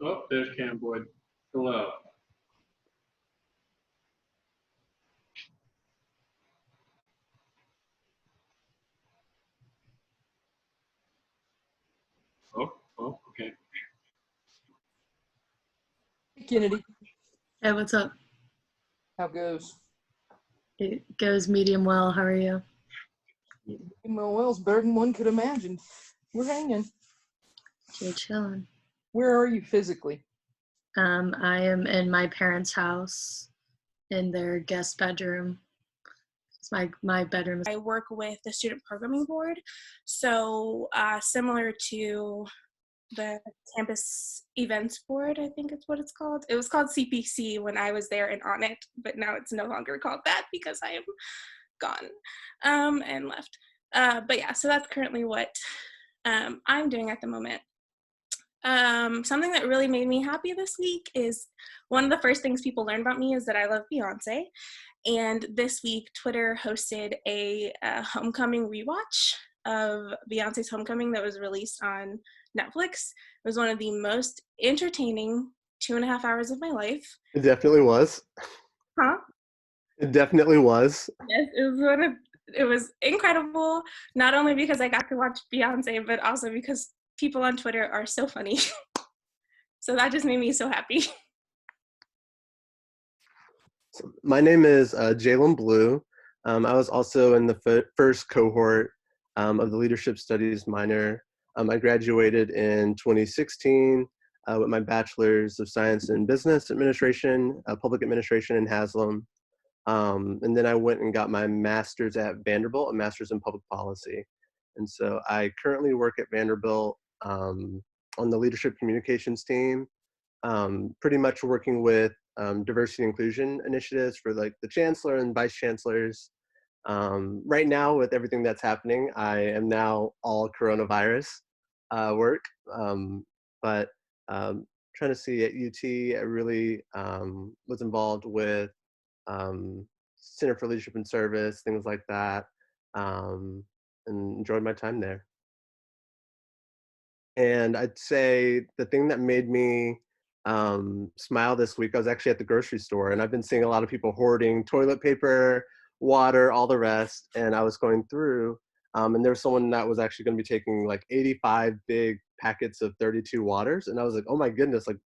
Oh, there's Cam Boyd. Hello. Oh, okay. Hey, Kennedy. Hey, what's up? How goes? It goes medium well. How are you? Well, it's better than one could imagine. We're hanging. You're chilling. Where are you physically? I am in my parents' house in their guest bedroom. It's my bedroom. I work with the student programming board, so similar to the campus events board, I think it's what it's called. It was called CPC when I was there and on it, but now it's no longer called that because I am gone and left. But yeah, so that's currently what I'm doing at the moment. Something that really made me happy this week is one of the first things people learn about me is that I love Beyonce. And this week, Twitter hosted a homecoming rewatch of Beyonce's Homecoming that was released on Netflix. It was one of the most entertaining 2.5 hours of my life. It definitely was. Huh? It definitely was. Yes, it was incredible, not only because I got to watch Beyonce, but also because people on Twitter are so funny. So that just made me so happy. So my name is Jalen Blue. I was also in the first cohort of the Leadership Studies minor. I graduated in 2016 with my Bachelor's of Science in Business Administration, Public Administration in Haslam. And then I went and got my master's at Vanderbilt, a master's in public policy. And so I currently work at Vanderbilt on the leadership communications team, pretty much working with diversity and inclusion initiatives for like the chancellor and vice chancellors. Right now, with everything that's happening, I am now all coronavirus work, but trying to see at UT, I really was involved with Center for Leadership and Service, things like that, and enjoyed my time there. And I'd say the thing that made me smile this week, I was actually at the grocery store, and I've been seeing a lot of people hoarding toilet paper, water, all the rest, and I was going through, and there was someone that was actually going to be taking like 85 big packets of 32 waters, and I was like, oh my goodness, like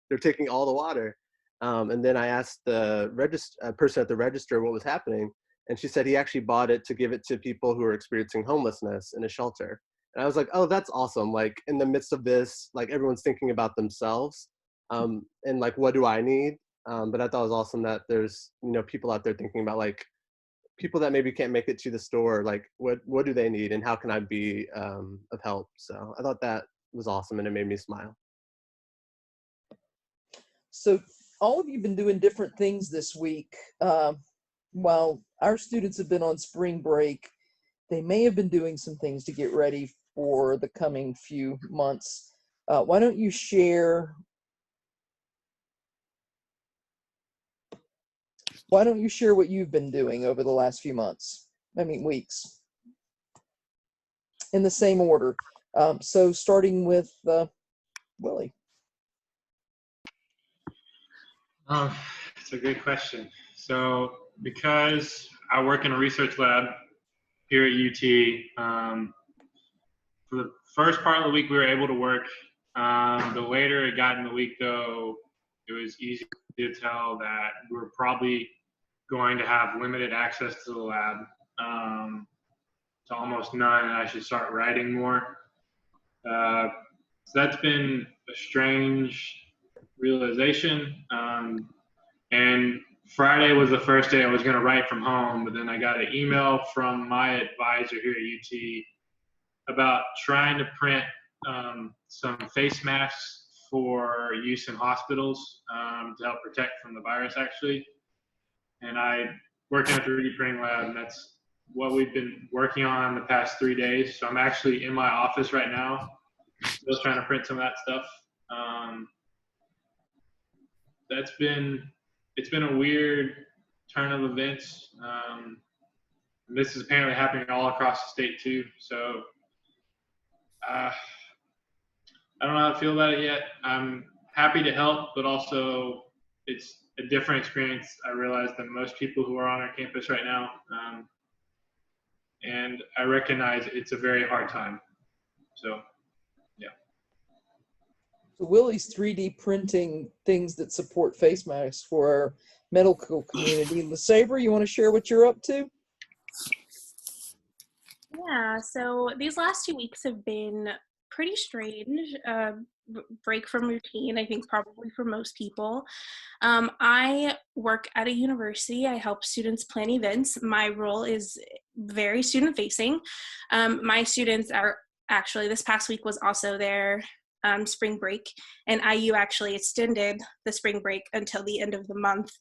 they're taking all the water. And then I asked the person at the register what was happening, and she said he actually bought it to give it to people who are experiencing homelessness in a shelter. And I was like, oh, that's awesome. Like in the midst of this, like everyone's thinking about themselves, and like, what do I need? But I thought it was awesome that there's, people out there thinking about like people that maybe can't make it to the store, like what do they need and how can I be of help? So I thought that was awesome and it made me smile. So all of you have been doing different things this week. While our students have been on spring break, they may have been doing some things to get ready for the coming few months. Why don't you share what you've been doing over the last few weeks? In the same order. So starting with Willie. It's a good question. So because I work in a research lab here at UT, for the first part of the week we were able to work. The later it got in the week, though, it was easy to tell that we're probably going to have limited access to the lab, to almost none, and I should start writing more. So that's been a strange realization. And Friday was the first day I was going to write from home, but then I got an email from my advisor here at UT about trying to print some face masks for use in hospitals to help protect from the virus, actually. And I work in a 3D printing lab, and that's what we've been working on the past 3 days. So I'm actually in my office right now, still trying to print some of that stuff. It's been a weird turn of events. This is apparently happening all across the state too. So I don't know how to feel about it yet. I'm happy to help, but also it's a different experience, I realize, than most people who are on our campus right now. And I recognize it's a very hard time. So, yeah. So Willie's 3D printing things that support face masks for our medical community. LaSabra, you want to share what you're up to? Yeah, so these last 2 weeks have been pretty strange. Break from routine, I think, probably for most people. I work at a university. I help students plan events. My role is very student facing. My students are actually, this past week was also their spring break, and IU actually extended the spring break until the end of the month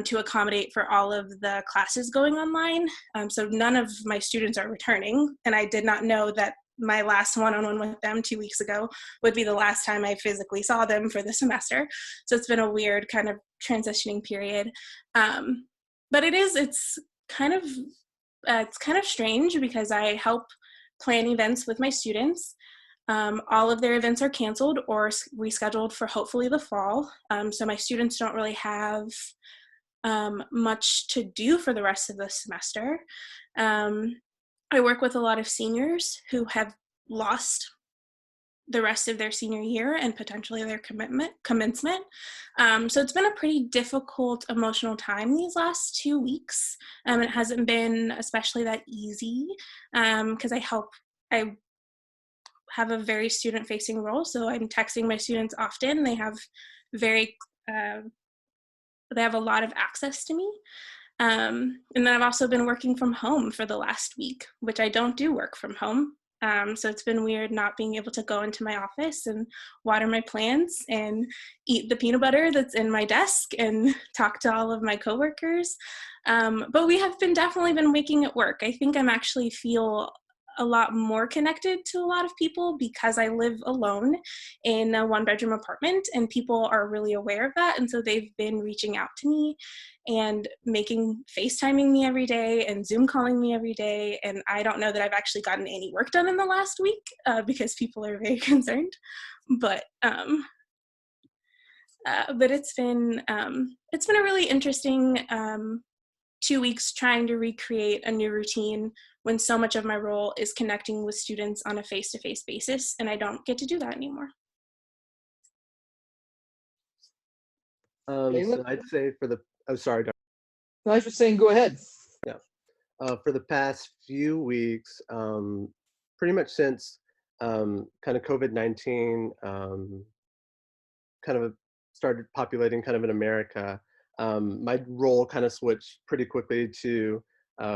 to accommodate for all of the classes going online. So none of my students are returning, and I did not know that my last one-on-one with them 2 weeks ago would be the last time I physically saw them for the semester. So it's been a weird kind of transitioning period. But it's kind of strange because I help plan events with my students. All of their events are canceled or rescheduled for hopefully the fall. So my students don't really have much to do for the rest of the semester. I work with a lot of seniors who have lost the rest of their senior year and potentially their commencement. So it's been a pretty difficult emotional time these last 2 weeks. It hasn't been especially that easy because I have a very student-facing role, so I'm texting my students often. They have a lot of access to me. And then I've also been working from home for the last week, which I don't do work from home. So it's been weird not being able to go into my office and water my plants and eat the peanut butter that's in my desk and talk to all of my coworkers. But we have definitely been making it work. I think I'm actually feel a lot more connected to a lot of people because I live alone in a 1-bedroom apartment, and people are really aware of that. And so they've been reaching out to me and FaceTiming me every day and Zoom calling me every day. And I don't know that I've actually gotten any work done in the last week because people are very concerned. But it's been a really interesting 2 weeks trying to recreate a new routine when so much of my role is connecting with students on a face-to-face basis, and I don't get to do that anymore. So I'd say sorry, Dr. No, I was just saying, go ahead. Yeah. For the past few weeks, pretty much since kind of COVID-19 kind of started populating kind of in America, my role kind of switched pretty quickly to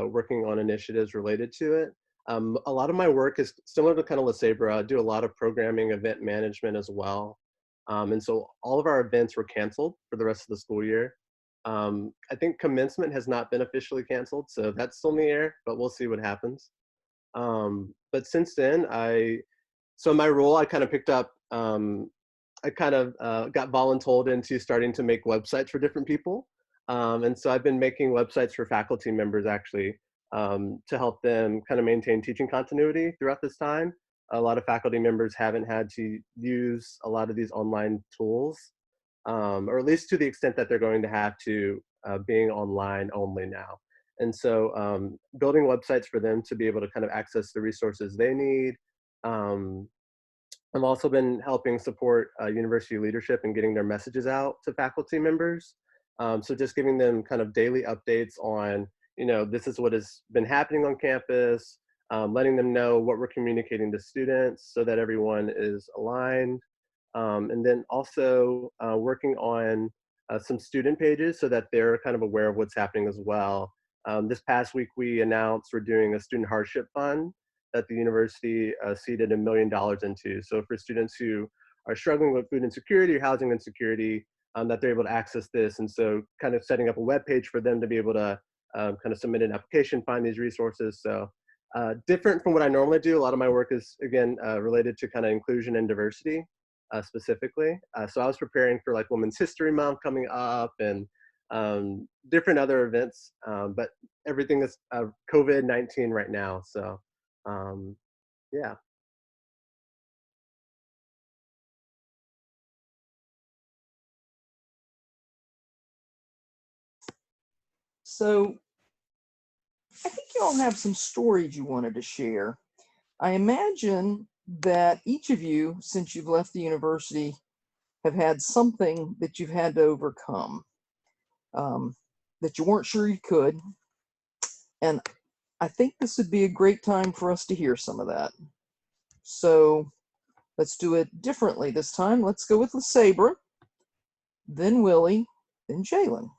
working on initiatives related to it. A lot of my work is similar to kind of LaSabra. I do a lot of programming, event management as well. And so all of our events were canceled for the rest of the school year. I think commencement has not been officially canceled, so that's still in the air, but we'll see what happens. But since then, so my role, I kind of picked up, I kind of got voluntold into starting to make websites for different people. And so I've been making websites for faculty members actually to help them kind of maintain teaching continuity throughout this time. A lot of faculty members haven't had to use a lot of these online tools, or at least to the extent that they're going to have to being online only now. And so building websites for them to be able to kind of access the resources they need. I've also been helping support university leadership and getting their messages out to faculty members. So just giving them kind of daily updates on, this is what has been happening on campus, letting them know what we're communicating to students so that everyone is aligned. And then also working on some student pages so that they're kind of aware of what's happening as well. This past week, we announced we're doing a student hardship fund that the university seeded $1 million into. So for students who are struggling with food insecurity or housing insecurity, that they're able to access this. And so kind of setting up a web page for them to be able to kind of submit an application, find these resources. So different from what I normally do. A lot of my work is, again, related to kind of inclusion and diversity specifically. So I was preparing for like Women's History Month coming up and different other events, but everything is COVID-19 right now. So yeah. So I think you all have some stories you wanted to share. I imagine that each of you, since you've left the university, have had something that you've had to overcome, that you weren't sure you could. And I think this would be a great time for us to hear some of that. So let's do it differently this time. Let's go with LaSabra, then Willie, then Jalen.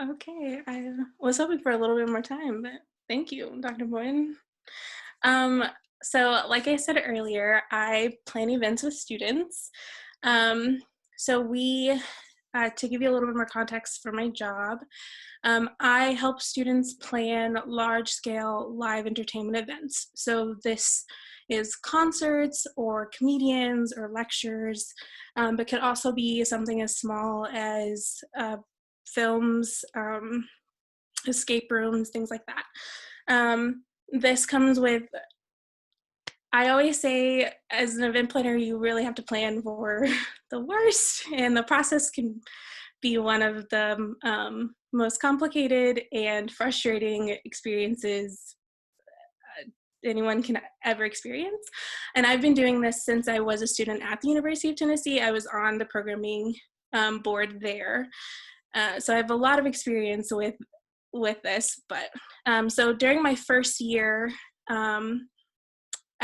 Okay, I was hoping for a little bit more time, but thank you, Dr. Boyd. So like I said earlier, I plan events with students. So we, to give you a little bit more context for my job, I help students plan large-scale live entertainment events. So this is concerts or comedians or lectures, but could also be something as small as films, escape rooms, things like that. This comes with, I always say, as an event planner, you really have to plan for the worst, and the process can be one of the most complicated and frustrating experiences anyone can ever experience. And I've been doing this since I was a student at the University of Tennessee. I was on the programming board there. So I have a lot of experience with this, but so during my first year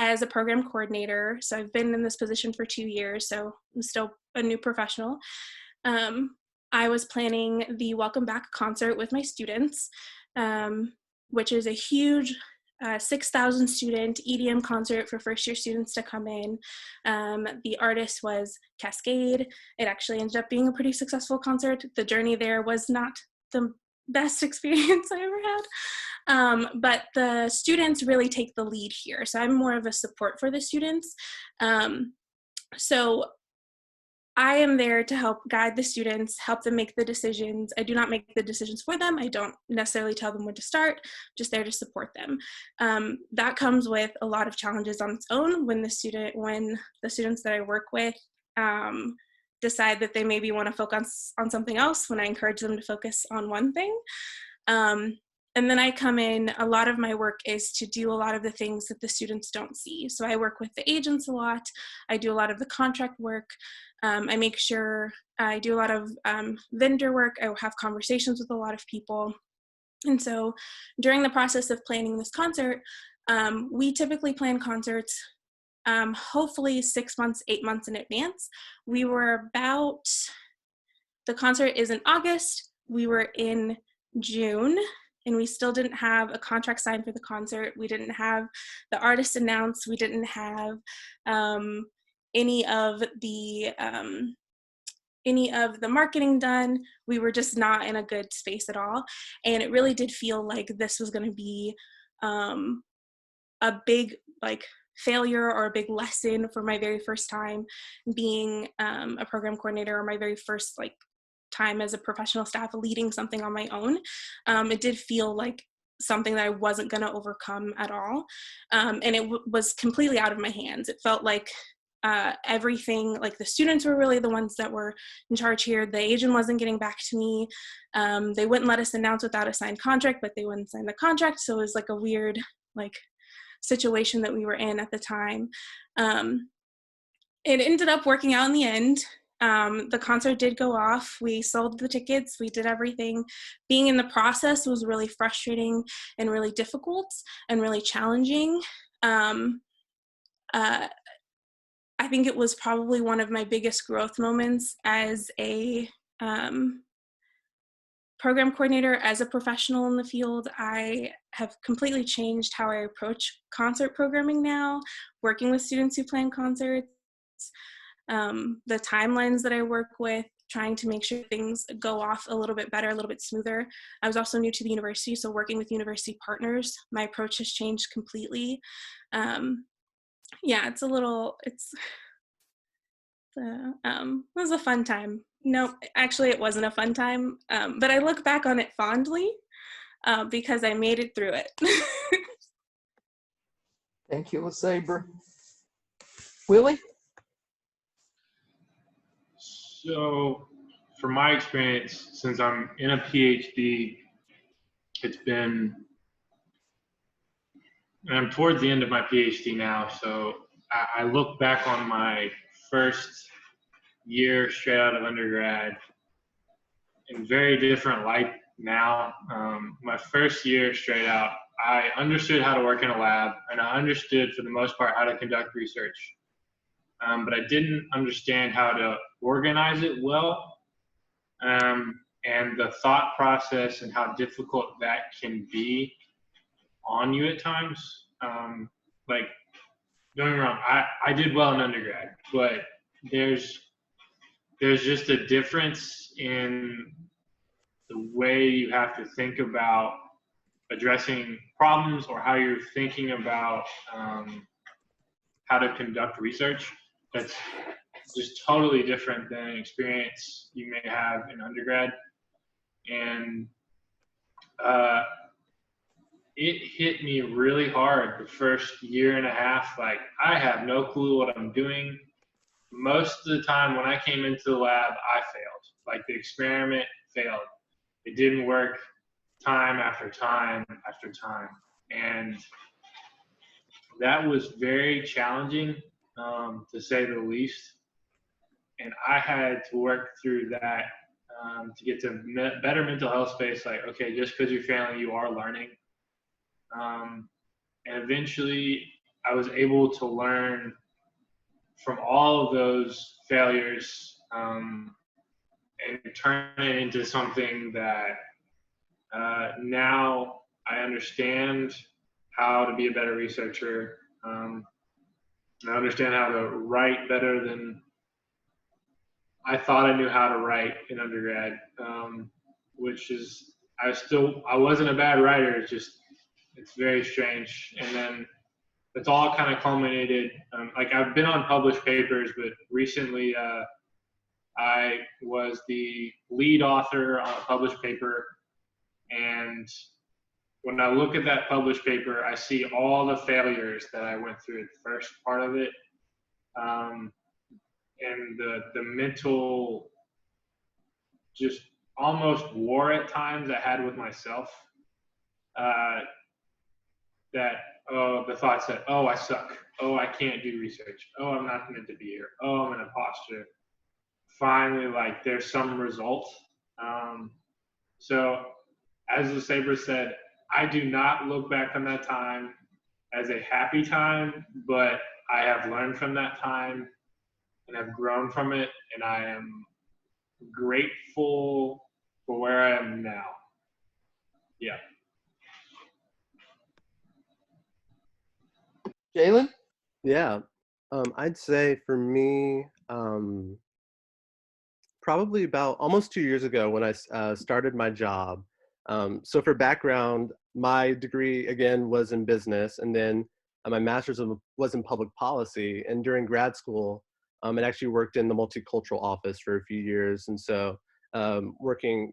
as a program coordinator, so I've been in this position for 2 years, so I'm still a new professional. I was planning the Welcome Back concert with my students, which is a huge 6,000 student EDM concert for first year students to come in. The artist was Cascade. It actually ended up being a pretty successful concert. The journey there was not the best experience I ever had, but the students really take the lead here. So I'm more of a support for the students. So I am there to help guide the students, help them make the decisions. I do not make the decisions for them. I don't necessarily tell them when to start, just there to support them. That comes with a lot of challenges on its own when the students that I work with decide that they maybe want to focus on something else, when I encourage them to focus on one thing. And then I come in, a lot of my work is to do a lot of the things that the students don't see. So I work with the agents a lot. I do a lot of the contract work. I make sure I do a lot of vendor work. I have conversations with a lot of people. And so during the process of planning this concert, we typically plan concerts hopefully 6 months, 8 months in advance. The concert is in August. We were in June, and we still didn't have a contract signed for the concert. We didn't have the artist announced. We didn't have any of the marketing done. We were just not in a good space at all. And it really did feel like this was going to be a big failure or a big lesson for my very first time being a program coordinator, or my very first time as a professional staff leading something on my own. It did feel like something that I wasn't going to overcome at all. And it was completely out of my hands. It felt like everything, the students were really the ones that were in charge here. The agent wasn't getting back to me. They wouldn't let us announce without a signed contract, but they wouldn't sign the contract. So it was a weird situation that we were in at the time. It ended up working out in the end. The concert did go off. We sold the tickets. We did everything. Being in the process was really frustrating and really difficult and really challenging. I think it was probably one of my biggest growth moments as a program coordinator, as a professional in the field. I have completely changed how I approach concert programming now, working with students who plan concerts, the timelines that I work with, trying to make sure things go off a little bit better, a little bit smoother. I was also new to the university, so working with university partners, my approach has changed completely. Yeah, it was a fun time. No, actually it wasn't a fun time, but I look back on it fondly because I made it through it. Thank you, LaSabra. Willie? So from my experience, since I'm in a PhD, and I'm towards the end of my PhD now, so I look back on my first year straight out of undergrad in very different light now. My first year straight out, I understood how to work in a lab, and I understood for the most part how to conduct research. But I didn't understand how to organize it well, and the thought process and how difficult that can be on you at times. Like, don't get me wrong, I did well in undergrad, but there's just a difference in the way you have to think about addressing problems, or how you're thinking about how to conduct research. That's just totally different than an experience you may have in undergrad. And it hit me really hard the first year and a half. Like, I have no clue what I'm doing. Most of the time when I came into the lab, I failed. Like, the experiment failed. It didn't work time after time after time. And that was very challenging, to say the least. And I had to work through that to get to better mental health space. Like, okay, just because you're failing, you are learning. And eventually I was able to learn from all of those failures, and turn it into something that now I understand how to be a better researcher. I understand how to write better than I thought I knew how to write in undergrad, which is, I wasn't a bad writer. It's very strange. And then it's all kind of culminated. Like, I've been on published papers, but recently I was the lead author on a published paper. And when I look at that published paper, I see all the failures that I went through the first part of it. And the mental, just almost war at times I had with myself, that, the thoughts that, oh, I suck. Oh, I can't do research. Oh, I'm not meant to be here. Oh, I'm an imposter. Finally, like, there's some result. So as LaSabra said, I do not look back on that time as a happy time, but I have learned from that time and have grown from it, and I am grateful for where I am now. Yeah. Jalen? Yeah, I'd say for me, probably about almost 2 years ago when I started my job. So for background, my degree, again, was in business, and then my master's was in public policy. And during grad school, I actually worked in the multicultural office for a few years. And so working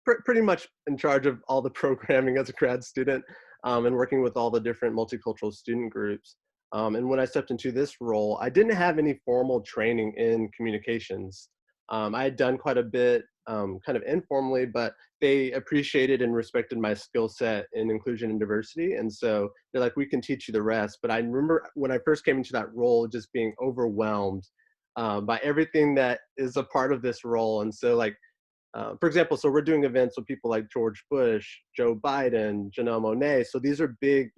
pretty much in charge of all the programming as a grad student, and working with all the different multicultural student groups. And when I stepped into this role, I didn't have any formal training in communications. I had done quite a bit kind of informally, but they appreciated and respected my skill set in inclusion and diversity. And so they're like, we can teach you the rest. But I remember when I first came into that role, just being overwhelmed by everything that is a part of this role. And so, like, for example, so we're doing events with people like George Bush, Joe Biden, Janelle Monáe. So these are big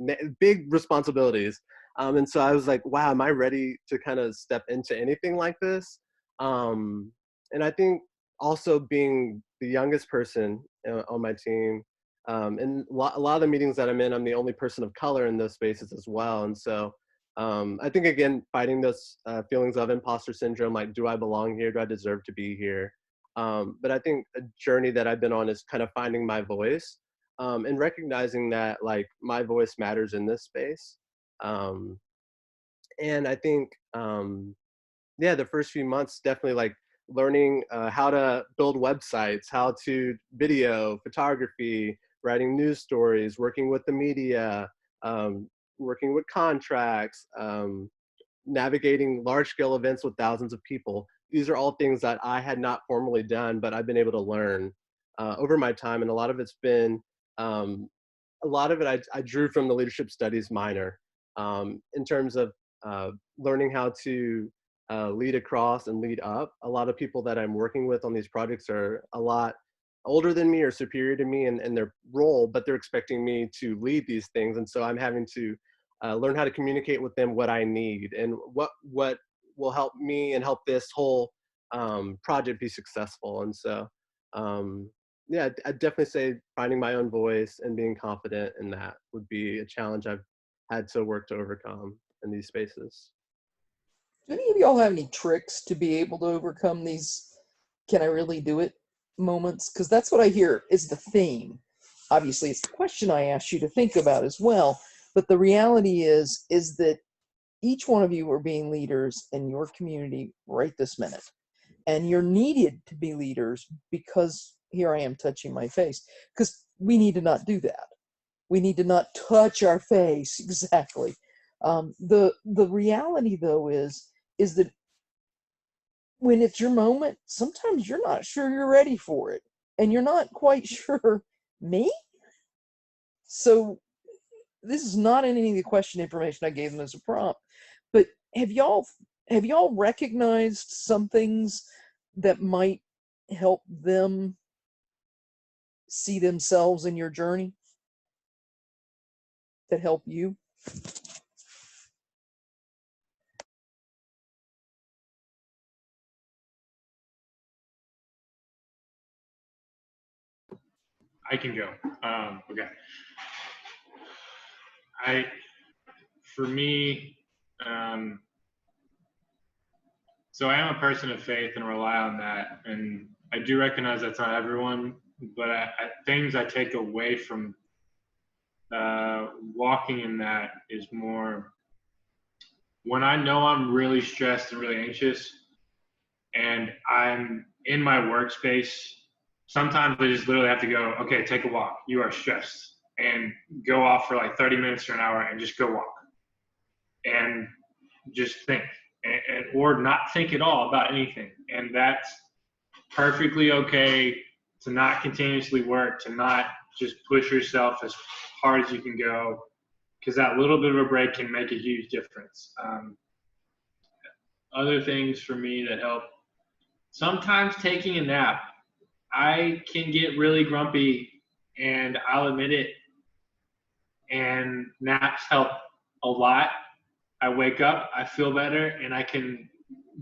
responsibilities. And so I was like, wow, am I ready to kind of step into anything like this? And I think also being the youngest person on my team, and a lot of the meetings that I'm in, I'm the only person of color in those spaces as well. And so I think, again, fighting those feelings of imposter syndrome, like, do I belong here? Do I deserve to be here? But I think a journey that I've been on is kind of finding my voice, and recognizing that, like, my voice matters in this space. And I think, yeah, the first few months, definitely, like, learning how to build websites, how to video, photography, writing news stories, working with the media, working with contracts, navigating large-scale events with thousands of people. these are all things that I had not formally done, but I've been able to learn over my time. And a lot of it's been, a lot of it I drew from the leadership studies minor in terms of learning how to lead across and lead up. A lot of people that I'm working with on these projects are a lot older than me or superior to me in their role, but they're expecting me to lead these things. And so I'm having to learn how to communicate with them what I need and what will help me and help this whole project be successful. And so, yeah, I'd definitely say finding my own voice and being confident in that would be a challenge I've had to work to overcome in these spaces. Do any of y'all have any tricks to be able to overcome these "can I really do it" moments? Because that's what I hear is the theme. Obviously, it's the question I asked you to think about as well. But the reality is that each one of you are being leaders in your community right this minute. And you're needed to be leaders because here I am touching my face. Because we need to not do that. We need to not touch our face. Exactly. The reality, though, is that when it's your moment, sometimes you're not sure you're ready for it. And you're not quite sure, me? So this is not in any of the question information I gave them as a prompt. But have y'all recognized some things that might help them see themselves in your journey? That help you? I can go. Okay. For me, so I am a person of faith and rely on that. And I do recognize that's not everyone, but things I take away from walking in that is more when I know I'm really stressed and really anxious and I'm in my workspace, sometimes I just literally have to go, okay, take a walk. You are stressed, and go off for like 30 minutes or an hour and just go walk and just think or not think at all about anything. And that's perfectly okay to not continuously work, to not just push yourself as hard as you can go, because that little bit of a break can make a huge difference. Other things for me that help, sometimes taking a nap. I can get really grumpy, and I'll admit it, and naps help a lot. I wake up, I feel better, and I can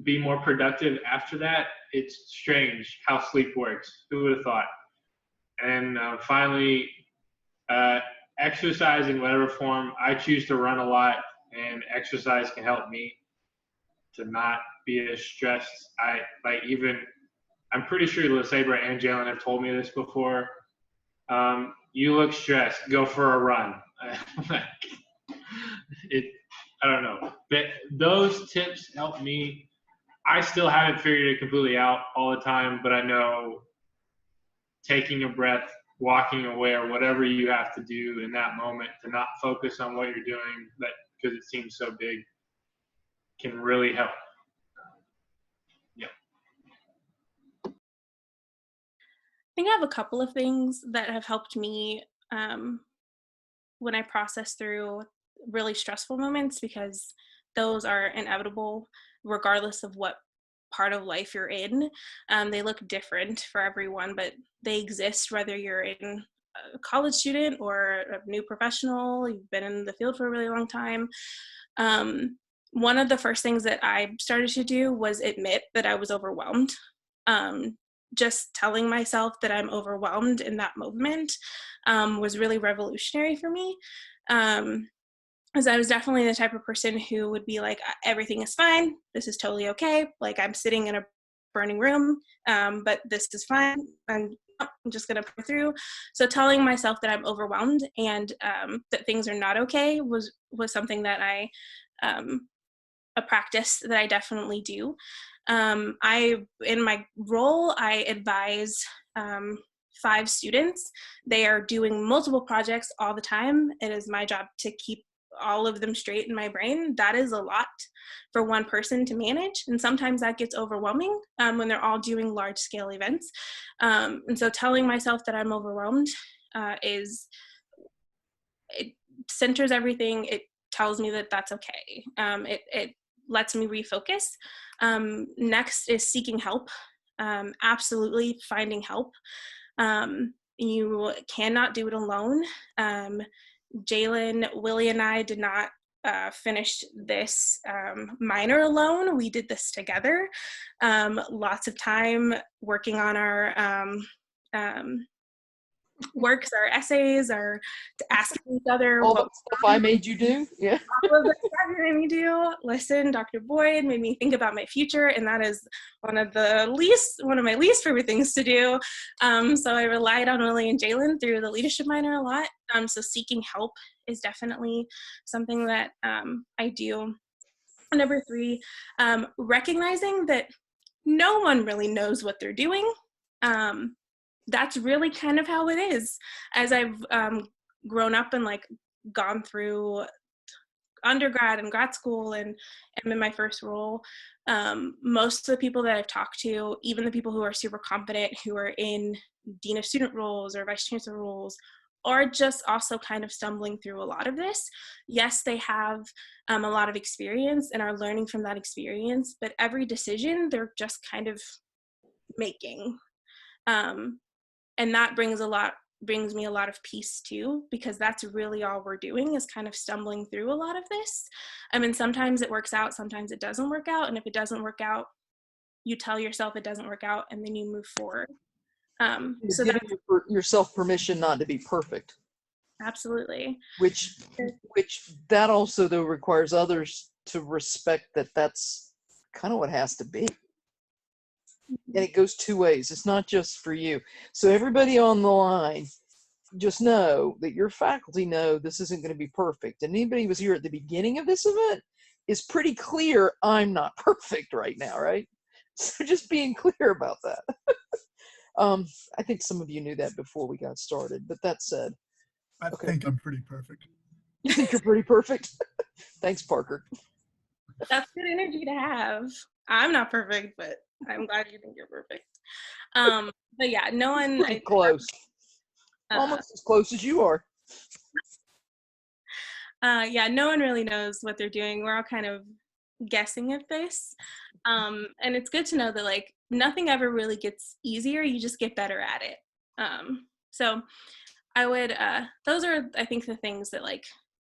be more productive after that. It's strange how sleep works. Who would have thought? And finally, exercise in whatever form. I choose to run a lot, and exercise can help me to not be as stressed. I'm pretty sure LaSabra and Jalen have told me this before. You look stressed. Go for a run. I don't know. But those tips help me. I still haven't figured it completely out all the time, but I know taking a breath, walking away, or whatever you have to do in that moment to not focus on what you're doing, because it seems so big, can really help. Yeah. I think I have a couple of things that have helped me when I process through really stressful moments, because those are inevitable regardless of what part of life you're in. They look different for everyone, but they exist whether you're in a college student or a new professional, you've been in the field for a really long time. One of the first things that I started to do was admit that I was overwhelmed. Just telling myself that I'm overwhelmed in that moment was really revolutionary for me. Because I was definitely the type of person who would be like, everything is fine, this is totally okay, like I'm sitting in a burning room, but this is fine, I'm just gonna push through. So telling myself that I'm overwhelmed and that things are not okay was something that a practice that I definitely do. In my role, I advise 5 students. They are doing multiple projects all the time. It is my job to keep all of them straight in my brain, that is a lot for one person to manage. And sometimes that gets overwhelming when they're all doing large scale events. And so telling myself that I'm overwhelmed it centers everything. It tells me that that's okay. It lets me refocus. Next is seeking help. Absolutely finding help. You cannot do it alone. Jalen, Willie, and I did not finish this minor alone. We did this together. Lots of time working on our works, our essays, our asking each other All the stuff I made you do. Yeah. all of the stuff you made me do. Listen, Dr. Boyd made me think about my future, and that is one of my least favorite things to do. So I relied on Willie and Jalen through the leadership minor a lot. So seeking help is definitely something that I do. Number 3, recognizing that no one really knows what they're doing. That's really kind of how it is. As I've grown up and like gone through undergrad and grad school and am in my first role, most of the people that I've talked to, even the people who are super competent, who are in dean of student roles or vice chancellor roles, are just also kind of stumbling through a lot of this. Yes, they have a lot of experience and are learning from that experience, but every decision they're just kind of making. And that brings me a lot of peace too, because that's really all we're doing is kind of stumbling through a lot of this. I mean, sometimes it works out, sometimes it doesn't work out. And if it doesn't work out, you tell yourself it doesn't work out and then you move forward. So giving yourself permission not to be perfect. Absolutely. Which that also though requires others to respect that that's kind of what has to be. And it goes 2 ways. It's not just for you. So everybody on the line, just know that your faculty know this isn't going to be perfect. And anybody who was here at the beginning of this event is pretty clear I'm not perfect right now, right? So just being clear about that. I think some of you knew that before we got started, but that said. I think I'm pretty perfect. You think you're pretty perfect? Thanks, Parker. That's good energy to have. I'm not perfect, but I'm glad you think you're perfect. But yeah, no one. Pretty close. Almost as close as you are. Yeah, no one really knows what they're doing. We're all kind of guessing at this. And it's good to know that like nothing ever really gets easier. You just get better at it. So I would, those are, I think, the things that like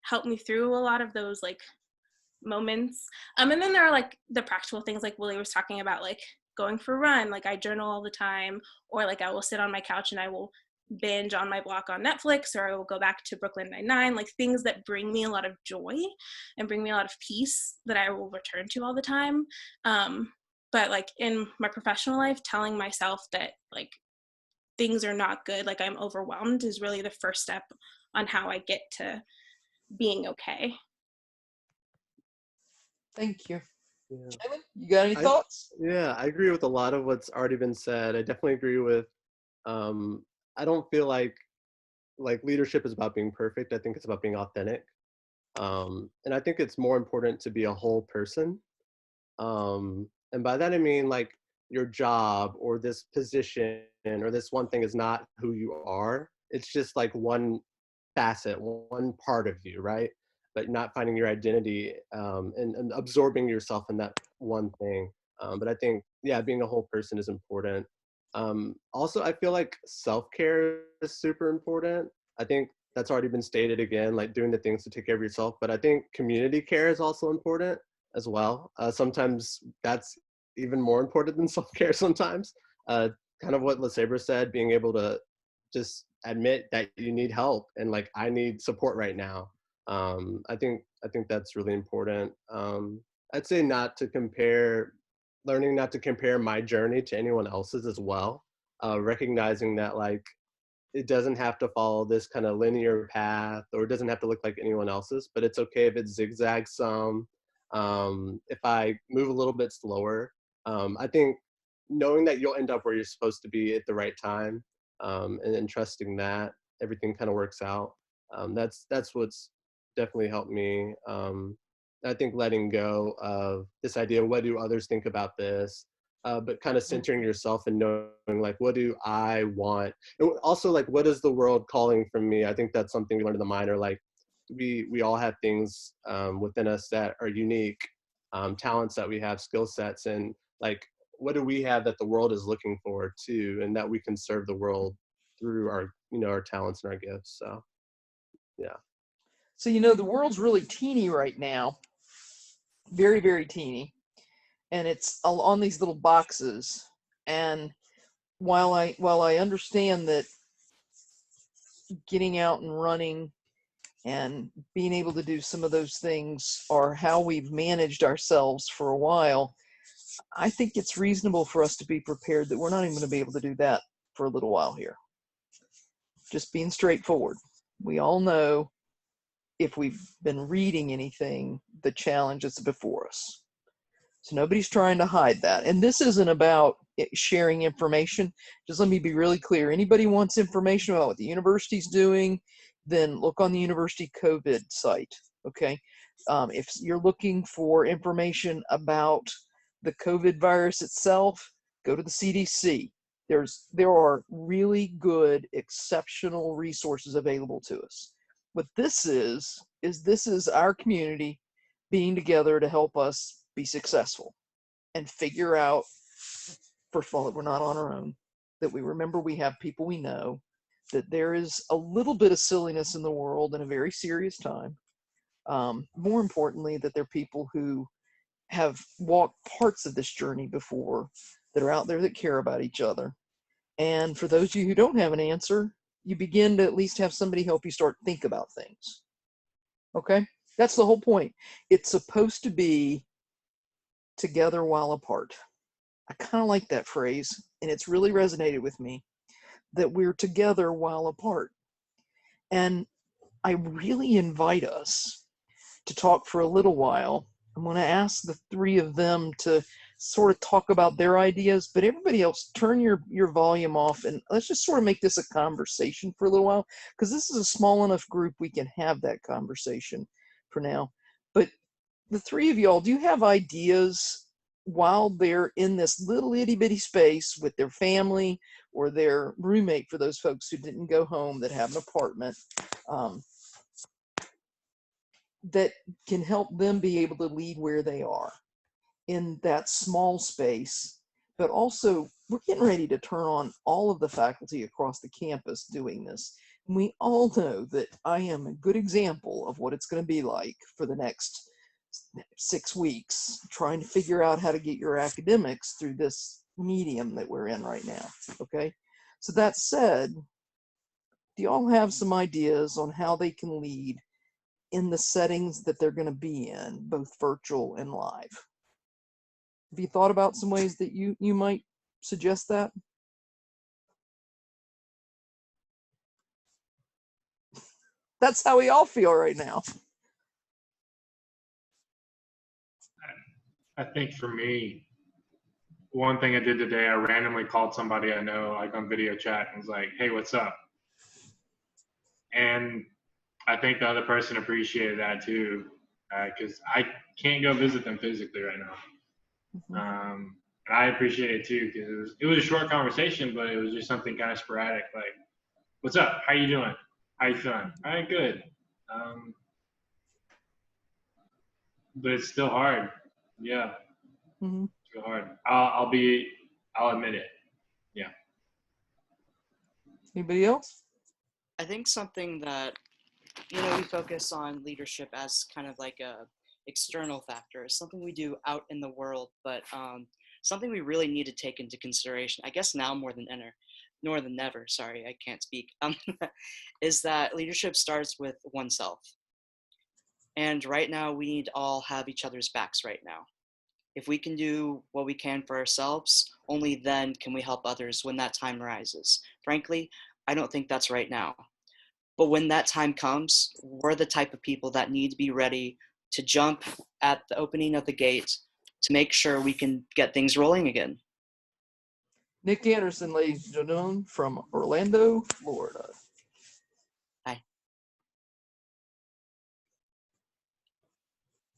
help me through a lot of those like moments. And then there are like the practical things like Willie was talking about, like going for a run. Like I journal all the time, or like I will sit on my couch and I will binge on my block on Netflix, or I will go back to Brooklyn Nine-Nine, like things that bring me a lot of joy and bring me a lot of peace that I will return to all the time. But like in my professional life, telling myself that like things are not good, like I'm overwhelmed, is really the first step on how I get to being okay. Thank you. Yeah. Jalen, you got any thoughts? Yeah, I agree with a lot of what's already been said. I definitely agree with, I don't feel like leadership is about being perfect. I think it's about being authentic. And I think it's more important to be a whole person. And by that I mean like your job or this position or this one thing is not who you are. It's just like one facet, one part of you, right? But not finding your identity and absorbing yourself in that one thing. But I think, yeah, being a whole person is important. Also, I feel like self-care is super important. I think that's already been stated again, like doing the things to take care of yourself. But I think community care is also important as well. Sometimes that's even more important than self-care sometimes. Kind of what LaSabra said, being able to just admit that you need help and like, I need support right now. I think that's really important. I'd say learning not to compare my journey to anyone else's as well. Recognizing that like, it doesn't have to follow this kind of linear path, or it doesn't have to look like anyone else's, but it's okay if it zigzags some. If I move a little bit slower, I think knowing that you'll end up where you're supposed to be at the right time, and then trusting that everything kind of works out. That's what's definitely helped me. I think letting go of this idea, what do others think about this? But kind of centering yourself and knowing, like, what do I want? And also, like, what is the world calling from me? I think that's something we learned in the minor. Like, we all have things within us that are unique, talents that we have, skill sets, and like, what do we have that the world is looking for too, and that we can serve the world through our, our talents and our gifts. So, yeah. So, the world's really teeny right now, very, very teeny, and it's on these little boxes. And while I understand that getting out and running and being able to do some of those things are how we've managed ourselves for a while, I think it's reasonable for us to be prepared that we're not even going to be able to do that for a little while here. Just being straightforward. We all know, if we've been reading anything, the challenge that's before us. So nobody's trying to hide that. And this isn't about sharing information. Just let me be really clear. Anybody wants information about what the university's doing, then look on the university COVID site, okay? If you're looking for information about the COVID virus itself, go to the CDC. There are really good, exceptional resources available to us. What this is this is our community being together to help us be successful and figure out, first of all, that we're not on our own, that we remember we have people we know, that there is a little bit of silliness in the world in a very serious time. More importantly, that there are people who have walked parts of this journey before, that are out there that care about each other. And for those of you who don't have an answer, you begin to at least have somebody help you start think about things. Okay? That's the whole point. It's supposed to be together while apart. I kind of like that phrase, and it's really resonated with me, that we're together while apart. And I really invite us to talk for a little while. I'm going to ask the three of them to sort of talk about their ideas, but everybody else, turn your volume off and let's just sort of make this a conversation for a little while, because this is a small enough group we can have that conversation for now. But the three of y'all, do you have ideas while they're in this little itty bitty space with their family or their roommate, for those folks who didn't go home that have an apartment, that can help them be able to lead where they are in that small space? But also, we're getting ready to turn on all of the faculty across the campus doing this. And we all know that I am a good example of what it's going to be like for the next 6 weeks, trying to figure out how to get your academics through this medium that we're in right now. Okay. So that said, do y'all have some ideas on how they can lead in the settings that they're going to be in, both virtual and live? Have you thought about some ways that you might suggest that? That's how we all feel right now. I think for me, one thing I did today, I randomly called somebody I know, like on video chat, and was like, "Hey, what's up?" And I think the other person appreciated that too, because I can't go visit them physically right now. Mm-hmm. And I appreciate it too, because it was a short conversation, but it was just something kind of sporadic, like, "What's up? How you doing? How you feeling?" "All right, good." But it's still hard. Yeah, Mm-hmm. it's real hard. I'll admit it. Yeah. Anybody else? I think something that, we focus on leadership as kind of like a external factor, something we do out in the world, but something we really need to take into consideration, I guess now more than ever, sorry, I can't speak, is that leadership starts with oneself. And right now, we need to all have each other's backs right now. If we can do what we can for ourselves, only then can we help others when that time arises. Frankly, I don't think that's right now. But when that time comes, we're the type of people that need to be ready to jump at the opening of the gate to make sure we can get things rolling again. Nick Anderson, ladies and gentlemen, from Orlando, Florida.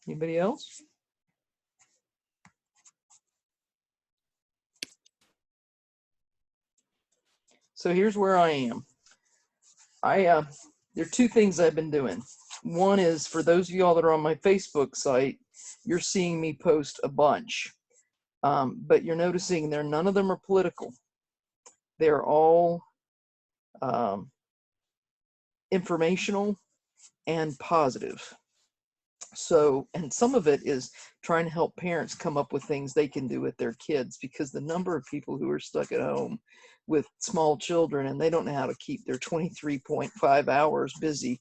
Anybody else? So here's where I am. There are two things I've been doing. One is, for those of y'all that are on my Facebook site, you're seeing me post a bunch. But you're noticing none of them are political. They're all informational and positive. So, and some of it is trying to help parents come up with things they can do with their kids, because the number of people who are stuck at home with small children and they don't know how to keep their 23.5 hours busy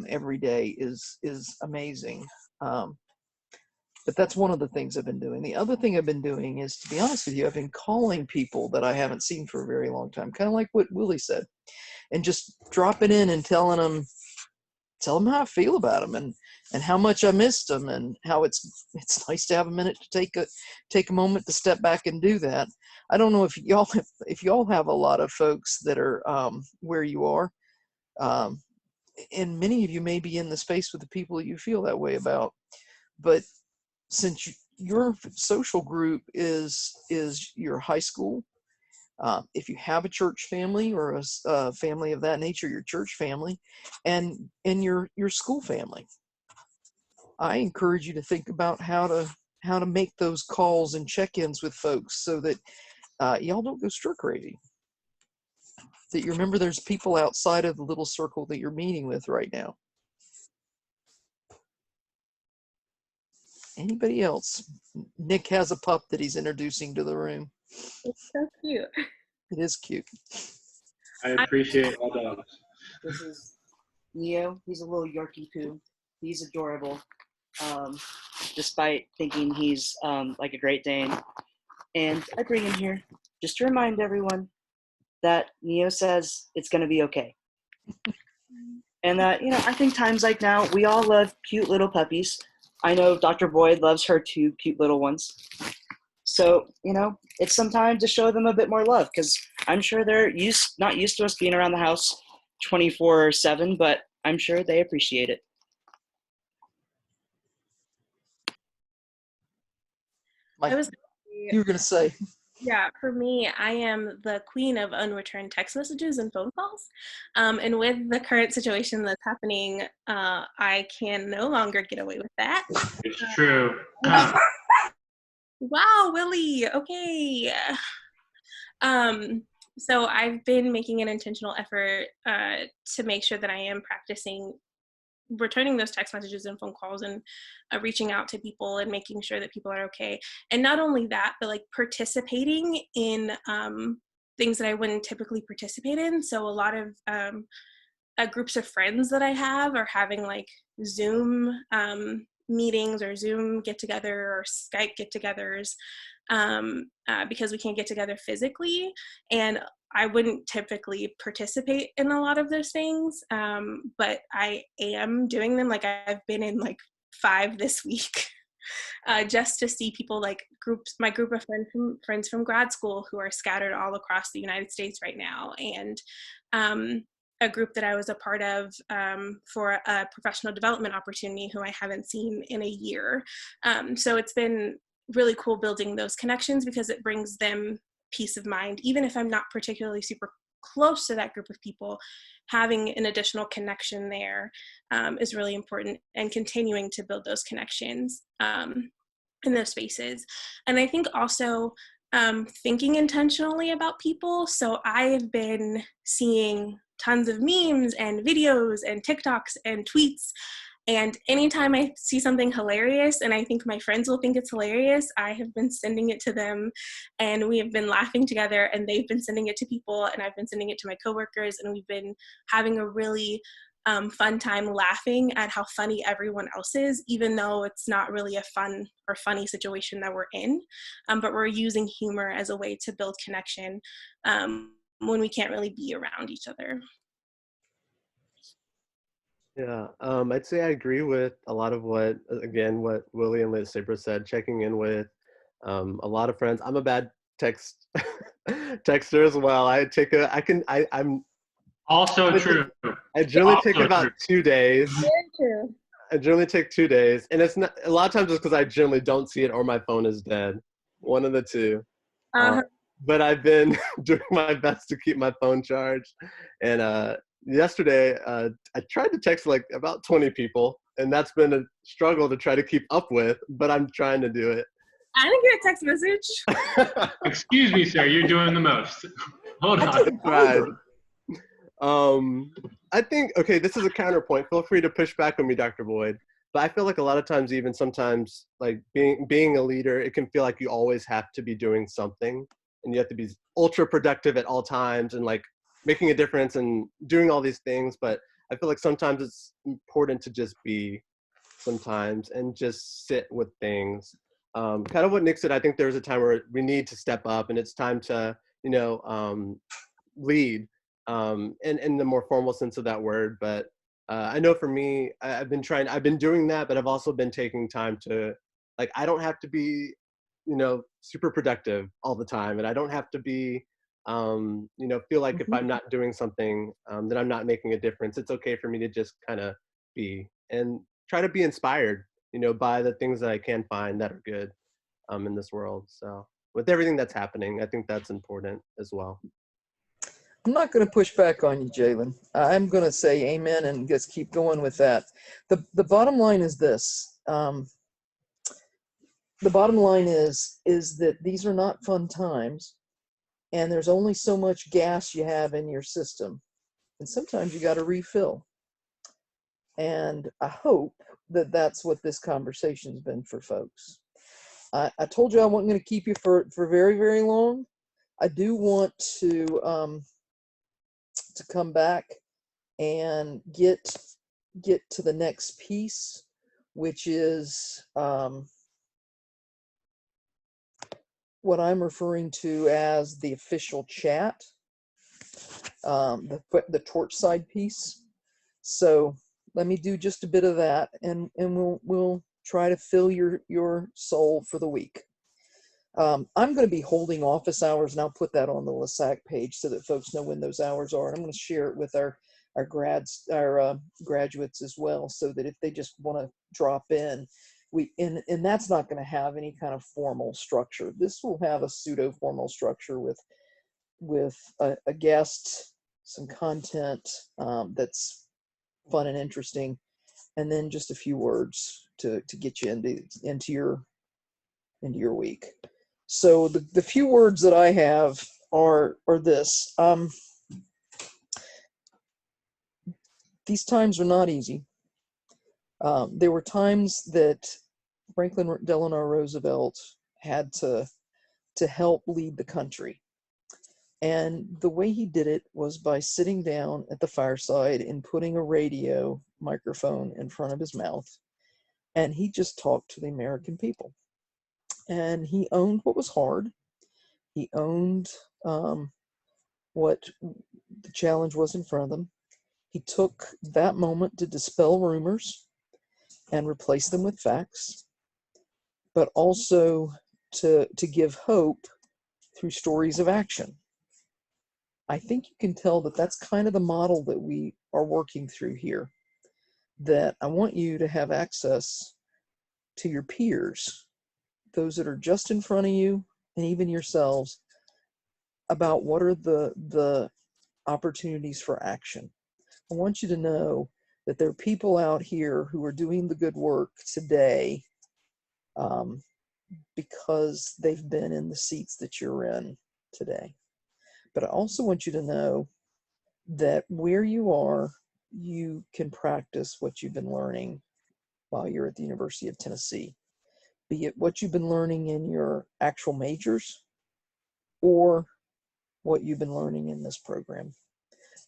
every day is amazing. But that's one of the things I've been doing. The other thing I've been doing is, to be honest with you, I've been calling people that I haven't seen for a very long time, kind of like what Willie said, and just dropping in and tell them how I feel about them and how much I missed them, and how it's nice to have a minute to take a moment to step back and do that. I don't know if y'all have a lot of folks that are where you are, and many of you may be in the space with the people that you feel that way about, but since your social group is your high school, if you have a church family or a family of that nature, your church family, and your school family, I encourage you to think about how to make those calls and check-ins with folks so that y'all don't go stir crazy. That you remember there's people outside of the little circle that you're meeting with right now. Anybody else? Nick has a pup that he's introducing to the room. It's so cute. It is cute. I appreciate all dogs. This is Neo. He's a little Yorkie poo. He's adorable, despite thinking he's like a Great Dane. And I bring him here just to remind everyone that Neo says it's going to be okay. And that, I think times like now, we all love cute little puppies. I know Dr. Boyd loves her 2 cute little ones. So, it's some time to show them a bit more love, because I'm sure they're not used to us being around the house 24/7, but I'm sure they appreciate it. Mike, I was you were going to say. Yeah, for me, I am the queen of unreturned text messages and phone calls. And with the current situation that's happening, I can no longer get away with that. It's true. Wow, Willie. Okay. So I've been making an intentional effort to make sure that I am practicing returning those text messages and phone calls, and reaching out to people and making sure that people are okay. And not only that, but like participating in things that I wouldn't typically participate in. So a lot of groups of friends that I have are having like Zoom meetings or Zoom get-together or Skype get-togethers because we can't get together physically. And I wouldn't typically participate in a lot of those things, but I am doing them. Like I've been in like 5 this week just to see people, like my group of friends from grad school who are scattered all across the United States right now, and a group that I was a part of for a professional development opportunity who I haven't seen in a year. So it's been really cool building those connections, because it brings them peace of mind. Even if I'm not particularly super close to that group of people, having an additional connection there is really important, and continuing to build those connections in those spaces. And I think also thinking intentionally about people. So I have been seeing tons of memes and videos and TikToks and tweets. And anytime I see something hilarious and I think my friends will think it's hilarious, I have been sending it to them, and we have been laughing together, and they've been sending it to people, and I've been sending it to my coworkers, and we've been having a really fun time laughing at how funny everyone else is, even though it's not really a fun or funny situation that we're in. But we're using humor as a way to build connection when we can't really be around each other. Yeah, I'd say I agree with a lot of what Willie and LaSabra said, checking in with a lot of friends. I'm a bad texter as well. I'm Also true. I generally take about 2 days. Very true. I generally take 2 days, and it's not a lot of times it's because I generally don't see it or my phone is dead, one of the two. Uh-huh. But I've been doing my best to keep my phone charged. And yesterday, I tried to text like about 20 people, and that's been a struggle to try to keep up with, but I'm trying to do it. I didn't get a text message. Excuse me, sir. You're doing the most. Hold I on. didn't either. I think, okay, this is a counterpoint. Feel free to push back on me, Dr. Boyd. But I feel like a lot of times, even sometimes, like being a leader, it can feel like you always have to be doing something, and you have to be ultra productive at all times and like making a difference and doing all these things. But I feel like sometimes it's important to just be sometimes and just sit with things. Kind of what Nick said, I think there's a time where we need to step up, and it's time to, lead in the more formal sense of that word. But I know for me, I've been doing that, but I've also been taking time to, like, I don't have to be, super productive all the time. And I don't have to be, feel like if I'm not doing something, that I'm not making a difference. It's okay for me to just kind of be and try to be inspired, by the things that I can find that are good in this world. So with everything that's happening, I think that's important as well. I'm not going to push back on you, Jalen. I'm going to say amen and just keep going with that. The bottom line is this. The bottom line is that these are not fun times, and there's only so much gas you have in your system. And sometimes you got to refill. And I hope that that's what this conversation's been for folks. I told you I wasn't going to keep you for very, very long. I do want to come back and get to the next piece, which is what I'm referring to as the official chat, the Torchside piece. So let me do just a bit of that, and we'll try to fill your soul for the week. I'm going to be holding office hours, and I'll put that on the LaSac page so that folks know when those hours are. And I'm going to share it with our graduates as well, so that if they just want to drop in, and that's not going to have any kind of formal structure. This will have a pseudo formal structure with a guest, some content that's fun and interesting, and then just a few words to get you into your week. So the few words that I have are this. These times are not easy. There were times that Franklin Delano Roosevelt had to help lead the country. And the way he did it was by sitting down at the fireside and putting a radio microphone in front of his mouth. And he just talked to the American people. And he owned what was hard. He owned what the challenge was in front of them. He took that moment to dispel rumors and replace them with facts, but also to give hope through stories of action. I think you can tell that that's kind of the model that we are working through here, that I want you to have access to your peers, those that are just in front of you, and even yourselves, about what are the opportunities for action. I want you to know that there are people out here who are doing the good work today because they've been in the seats that you're in today. But I also want you to know that where you are, you can practice what you've been learning while you're at the University of Tennessee, be it what you've been learning in your actual majors or what you've been learning in this program.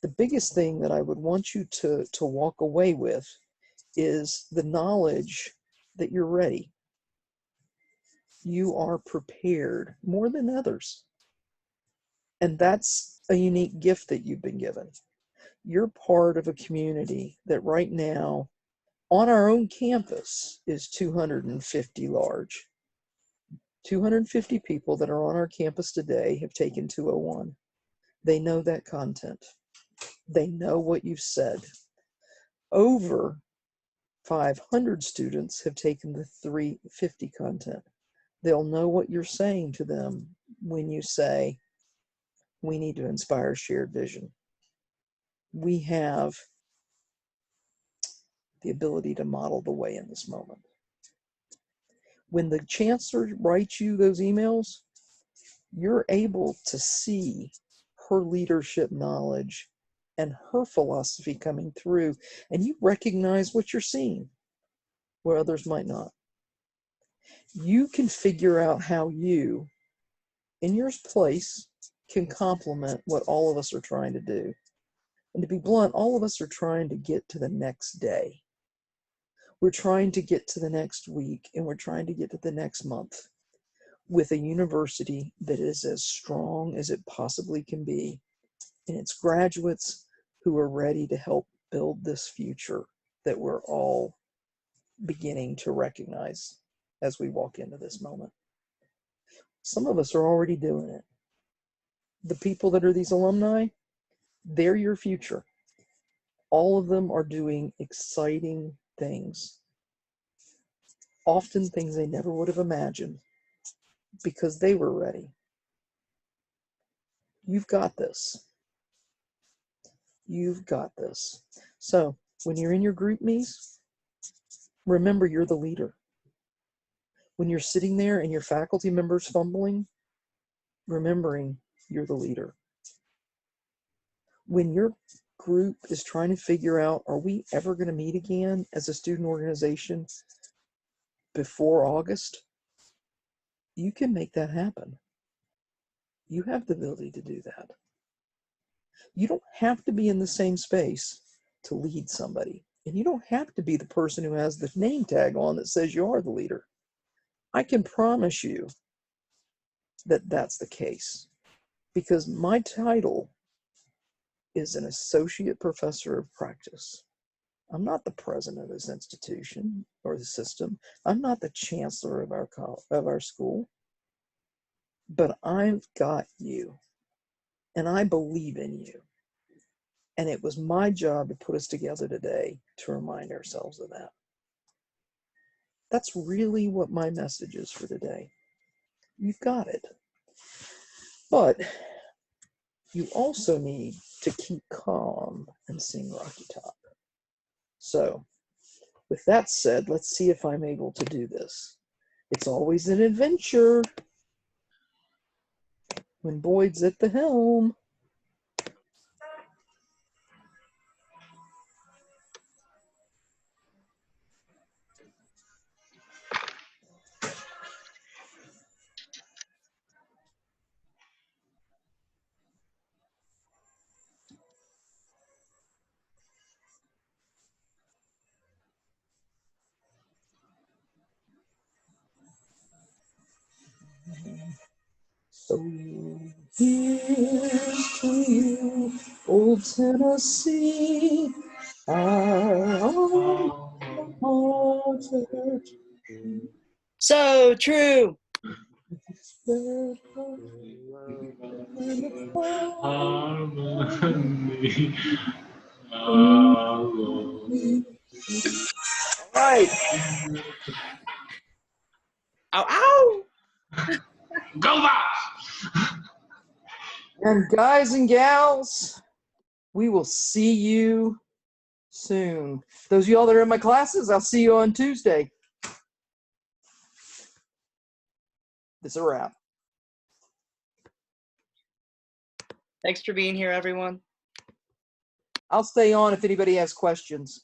The biggest thing that I would want you to walk away with is the knowledge that you're ready. You are prepared more than others. And that's a unique gift that you've been given. You're part of a community that right now on our own campus is 250 large. 250 people that are on our campus today have taken 201. They know that content. They know what you've said. Over 500 students have taken the 350 content. They'll know what you're saying to them when you say, we need to inspire shared vision. We have the ability to model the way in this moment. When the chancellor writes you those emails, you're able to see her leadership knowledge and her philosophy coming through, and you recognize what you're seeing where others might not. You can figure out how you, in your place, can complement what all of us are trying to do. And to be blunt, all of us are trying to get to the next day. We're trying to get to the next week, and we're trying to get to the next month with a university that is as strong as it possibly can be, and its graduates who are ready to help build this future that we're all beginning to recognize as we walk into this moment. Some of us are already doing it. The people that are these alumni, they're your future. All of them are doing exciting things, often things they never would have imagined because they were ready. You've got this. You've got this. So when you're in your group meets, remember you're the leader. When you're sitting there and your faculty members fumbling, remembering you're the leader. When your group is trying to figure out, are we ever going to meet again as a student organization before August? You can make that happen. You have the ability to do that. You don't have to be in the same space to lead somebody. And you don't have to be the person who has the name tag on that says you are the leader. I can promise you that that's the case, because my title is an associate professor of practice. I'm not the president of this institution or the system. I'm not the chancellor of our school, but I've got you, and I believe in you. And it was my job to put us together today to remind ourselves of that. That's really what my message is for today. You've got it. But you also need to keep calm and sing Rocky Top. So, with that said, let's see if I'm able to do this. It's always an adventure when Boyd's at the helm. So here's to you, old Tennessee, our hearted. So true. Harmony. Right. Ow, ow. Go Vols! And guys and gals, we will see you soon. Those of y'all that are in my classes, I'll see you on Tuesday. This is a wrap. Thanks for being here, everyone. I'll stay on if anybody has questions.